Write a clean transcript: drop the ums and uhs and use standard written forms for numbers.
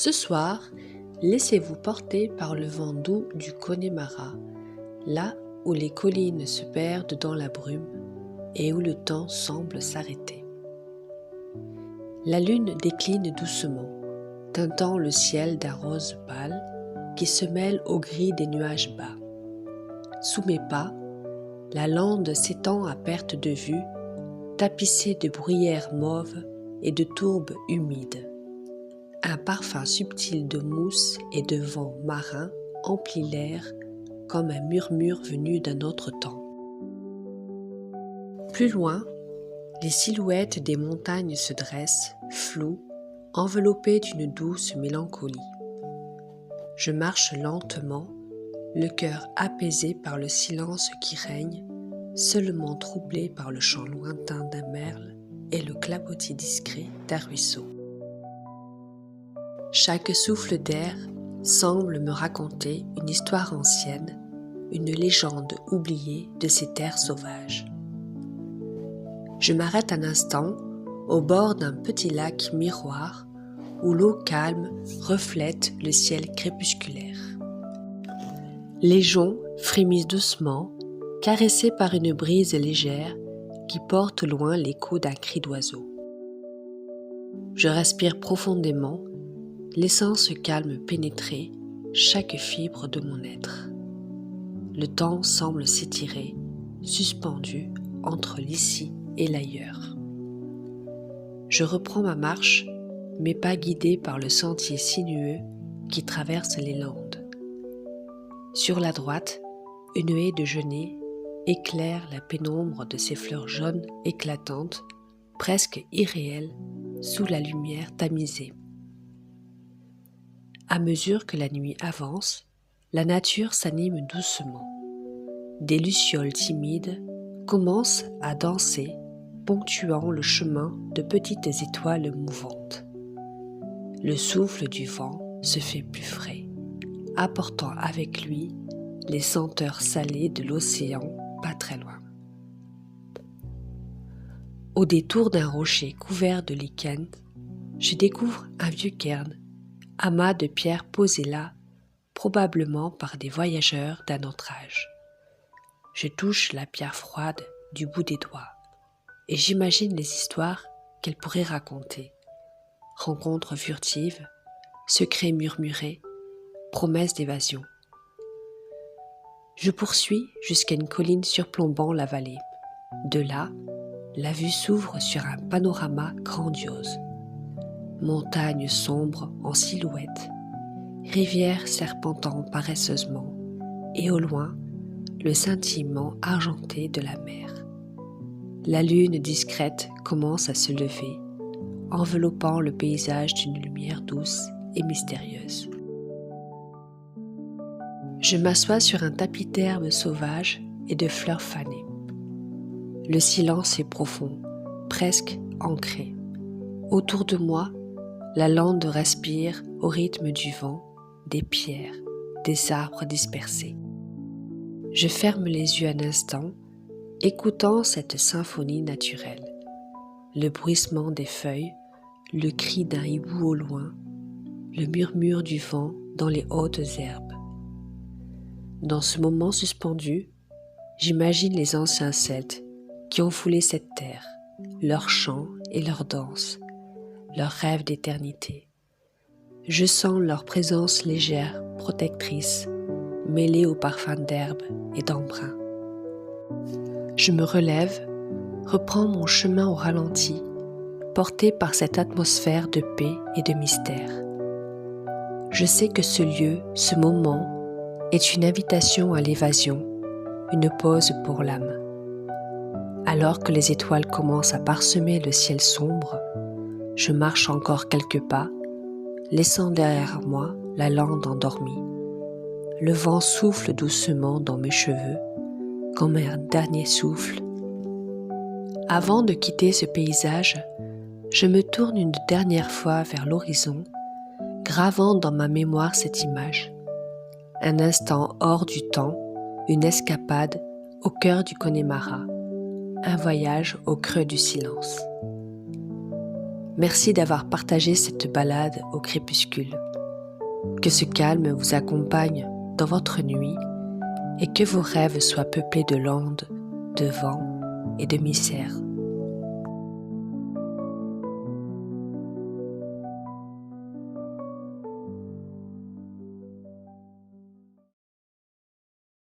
Ce soir, laissez-vous porter par le vent doux du Connemara, là où les collines se perdent dans la brume et où le temps semble s'arrêter. La lune décline doucement, teintant le ciel d'un rose pâle qui se mêle au gris des nuages bas. Sous mes pas, la lande s'étend à perte de vue, tapissée de bruyères mauves et de tourbes humides. Un parfum subtil de mousse et de vent marin emplit l'air comme un murmure venu d'un autre temps. Plus loin, les silhouettes des montagnes se dressent, floues, enveloppées d'une douce mélancolie. Je marche lentement, le cœur apaisé par le silence qui règne, seulement troublé par le chant lointain d'un merle et le clapotis discret d'un ruisseau. Chaque souffle d'air semble me raconter une histoire ancienne, une légende oubliée de ces terres sauvages. Je m'arrête un instant au bord d'un petit lac miroir où l'eau calme reflète le ciel crépusculaire. Les joncs frémissent doucement, caressés par une brise légère qui porte loin l'écho d'un cri d'oiseau. Je respire profondément, laissant ce calme pénétrer chaque fibre de mon être. Le temps semble s'étirer, suspendu entre l'ici et l'ailleurs. Je reprends ma marche, mes pas guidés par le sentier sinueux qui traverse les landes. Sur la droite, une haie de genêts éclaire la pénombre de ses fleurs jaunes éclatantes, presque irréelles, sous la lumière tamisée. À mesure que la nuit avance, la nature s'anime doucement. Des lucioles timides commencent à danser, ponctuant le chemin de petites étoiles mouvantes. Le souffle du vent se fait plus frais, apportant avec lui les senteurs salées de l'océan pas très loin. Au détour d'un rocher couvert de lichens, je découvre un vieux cairn, amas de pierres posées là, probablement par des voyageurs d'un autre âge. Je touche la pierre froide du bout des doigts et j'imagine les histoires qu'elle pourrait raconter. Rencontres furtives, secrets murmurés, promesses d'évasion. Je poursuis jusqu'à une colline surplombant la vallée. De là, la vue s'ouvre sur un panorama grandiose. Montagnes sombres en silhouette, rivières serpentant paresseusement, et au loin, le scintillement argenté de la mer. La lune discrète commence à se lever, enveloppant le paysage d'une lumière douce et mystérieuse. Je m'assois sur un tapis d'herbes sauvages et de fleurs fanées. Le silence est profond, presque ancré. Autour de moi, la lande respire au rythme du vent, des pierres, des arbres dispersés. Je ferme les yeux un instant, écoutant cette symphonie naturelle. Le bruissement des feuilles, le cri d'un hibou au loin, le murmure du vent dans les hautes herbes. Dans ce moment suspendu, j'imagine les anciens Celtes qui ont foulé cette terre, leurs chants et leurs danses, leurs rêves d'éternité. Je sens leur présence légère, protectrice, mêlée au parfum d'herbe et d'embrun. Je me relève, reprends mon chemin au ralenti, porté par cette atmosphère de paix et de mystère. Je sais que ce lieu, ce moment, est une invitation à l'évasion, une pause pour l'âme. Alors que les étoiles commencent à parsemer le ciel sombre, je marche encore quelques pas, laissant derrière moi la lande endormie. Le vent souffle doucement dans mes cheveux, comme un dernier souffle. Avant de quitter ce paysage, je me tourne une dernière fois vers l'horizon, gravant dans ma mémoire cette image. Un instant hors du temps, une escapade au cœur du Connemara, un voyage au creux du silence. Merci d'avoir partagé cette balade au crépuscule. Que ce calme vous accompagne dans votre nuit et que vos rêves soient peuplés de landes, de vents et de mystères.